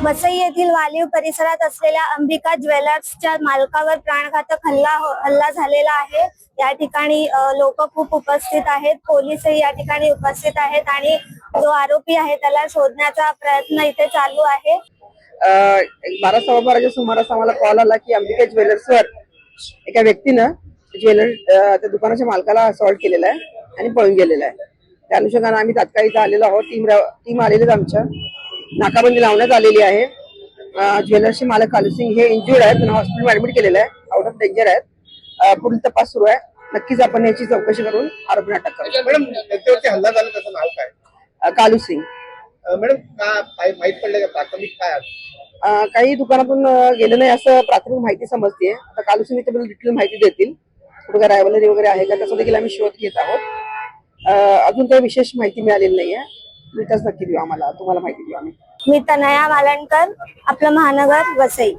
वसई येथील वालीव परिसरात असलेल्या अंबिका ज्वेलर्सच्या मालकावर प्राणघातक हल्ला झालेला आहे। या ठिकाणी लोक खूप उपस्थित आहेत, पोलीसही या ठिकाणी उपस्थित आहेत आणि जो आरोपी आहे त्याला शोधण्याचा प्रयत्न इथे चालू आहे। 12:15 सुमारास आम्हाला कॉल आला की अंबिका ज्वेलर्सवर एका व्यक्तीनं त्या दुकानाच्या मालकाला असॉल्ट केलेला आहे आणि पळून गेलेला आहे। त्या अनुषंगाने आम्ही तात्काळ इथं आलेलो आहोत। टीम आलेली आमच्या नाकाबंदी लावण्यात आलेली आहे। ज्वेलर्सचे मालक कालू सिंग हे इंजुर्ड आहेत, त्यांना हॉस्पिटल ऍडमिट केलेलं आहे, आउट ऑफ डेंजर आहेत। पुढील तपास सुरू आहे। नक्कीच आपण याची चौकशी करून आरोपींना अटक करू। मॅडम, त्याच्यावरती हल्ला झाला त्याचं नाव काय? कालू सिंग। मॅडम, काय माहित पडलं का प्राथमिक काय? काही दुकानातून गेले नाही असं प्राथमिक माहिती समजते। आता कालू सिंग त्याबद्दल डिटेल माहिती देतील। कुठे काय रायव्हलरी वगैरे आहे का त्याचा देखील आम्ही शोध घेत आहोत। अजून काही विशेष माहिती मिळालेली नाहीये। नक्की देऊ आम्हाला, तुम्हाला माहिती देऊ आम्ही। मी तनया मालणकर, आपलं महानगर वसई।